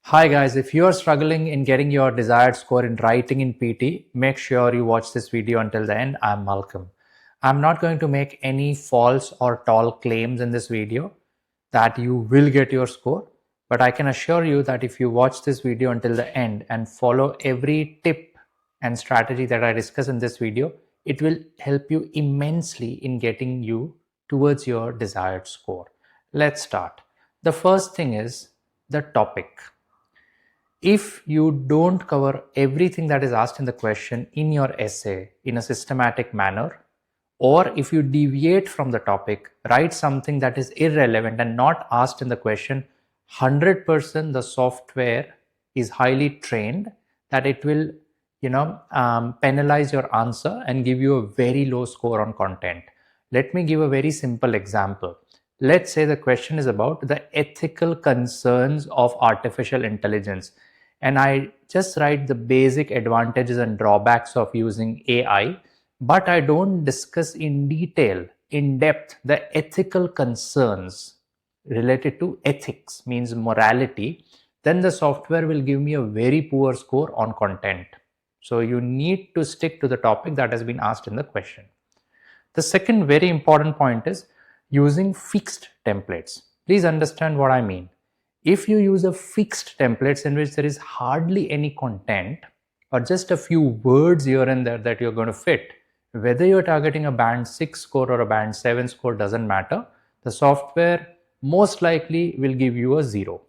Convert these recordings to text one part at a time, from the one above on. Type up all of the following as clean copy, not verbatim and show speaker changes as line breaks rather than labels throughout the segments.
Hi guys, if you are struggling in getting your desired score in writing in PT, make sure you watch this video until the end. I'm Malcolm. I'm not going to make any false or tall claims in this video that you will get your score, but I can assure you that if you watch this video until the end and follow every tip and strategy that I discuss in this video, it will help you immensely in getting you towards your desired score. Let's start. The first thing is the topic. If you don't cover everything that is asked in the question in your essay in a systematic manner, or if you deviate from the topic, write something that is irrelevant and not asked in the question, 100% the software is highly trained that it will penalize your answer and give you a very low score on content. Let me give a very simple example. Let's say the question is about the ethical concerns of artificial intelligence, and I just write the basic advantages and drawbacks of using AI, but I don't discuss in detail, in depth, the ethical concerns related to ethics, means morality, then the software will give me a very poor score on content. So you need to stick to the topic that has been asked in the question. The second very important point is using fixed templates. Please understand what I mean. If you use a fixed templates in which there is hardly any content or just a few words here and there that you're going to fit, whether you're targeting a band 6 score or a band 7 score doesn't matter. The software most likely will give you a 0.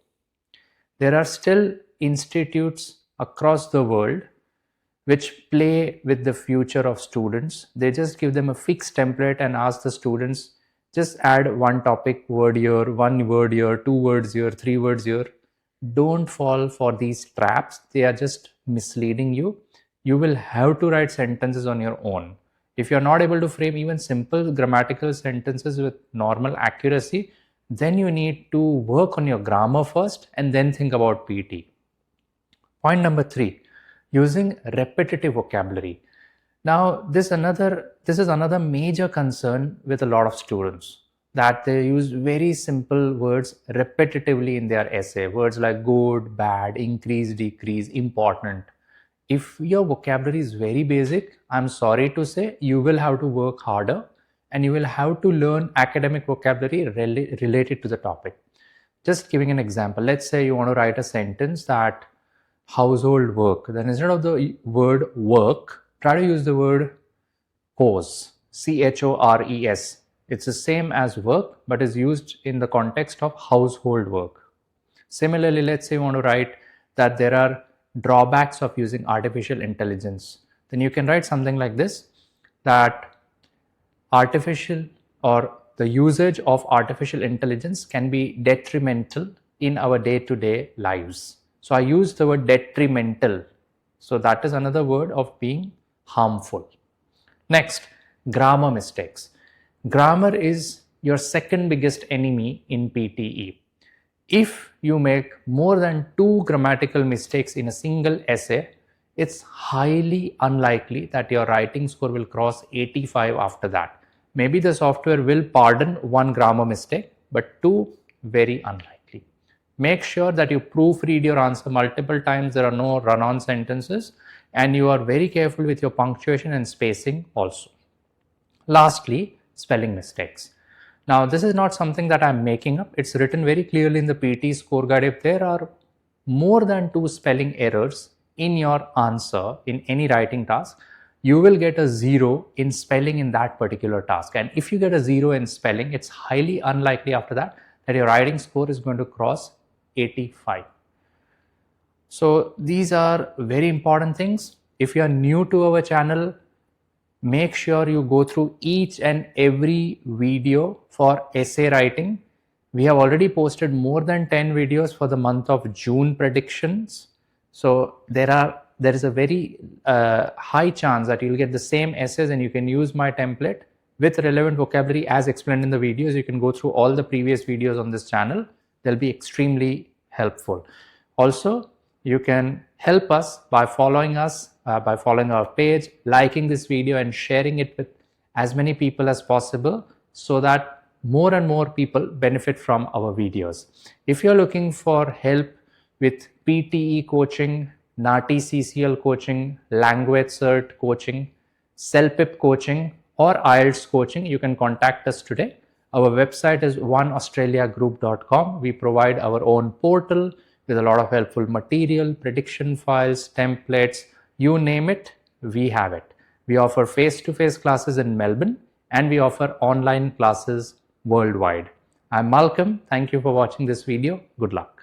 There are still institutes across the world which play with the future of students. They just give them a fixed template and ask the students, just add one topic word here, 1 word here, 2 words here, 3 words here. Don't fall for these traps. They are just misleading you. You will have to write sentences on your own. If you're not able to frame even simple grammatical sentences with normal accuracy, then you need to work on your grammar first and then think about PT. Point number 3, using repetitive vocabulary. Now, this is another major concern with a lot of students, that they use very simple words repetitively in their essay. Words like good, bad, increase, decrease, important. If your vocabulary is very basic, I'm sorry to say, you will have to work harder and you will have to learn academic vocabulary related to the topic. Just giving an example, let's say you want to write a sentence that household work, then instead of the word work, try to use the word chores, chores. It's the same as work, but is used in the context of household work. Similarly, let's say you want to write that there are drawbacks of using artificial intelligence. Then you can write something like this, that artificial or the usage of artificial intelligence can be detrimental in our day-to-day lives. So I use the word detrimental. So that is another word of being harmful. Next, grammar mistakes. Grammar is your second biggest enemy in PTE. If you make more than 2 grammatical mistakes in a single essay, it's highly unlikely that your writing score will cross 85 after that. Maybe the software will pardon 1 grammar mistake, but 2, very unlikely. Make sure that you proofread your answer multiple times. There are no run-on sentences, and you are very careful with your punctuation and spacing also. Lastly, spelling mistakes. Now, this is not something that I'm making up. It's written very clearly in the PT score guide. If there are more than 2 spelling errors in your answer in any writing task, you will get a 0 in spelling in that particular task. And if you get a 0 in spelling, it's highly unlikely after that your writing score is going to cross 85. So these are very important things. If you are new to our channel, make sure you go through each and every video for essay writing. We have already posted more than 10 videos for the month of June predictions. So there is a very high chance that you'll get the same essays and you can use my template with relevant vocabulary as explained in the videos. You can go through all the previous videos on this channel. They'll be extremely helpful. Also, you can help us by following our page, liking this video and sharing it with as many people as possible so that more and more people benefit from our videos. If you're looking for help with PTE coaching, NATI CCL coaching, language cert coaching, CELPIP coaching, or IELTS coaching, you can contact us today. Our website is oneaustraliagroup.com. We provide our own portal with a lot of helpful material, prediction files, templates, you name it, we have it. We offer face-to-face classes in Melbourne and we offer online classes worldwide. I'm Malcolm. Thank you for watching this video. Good luck.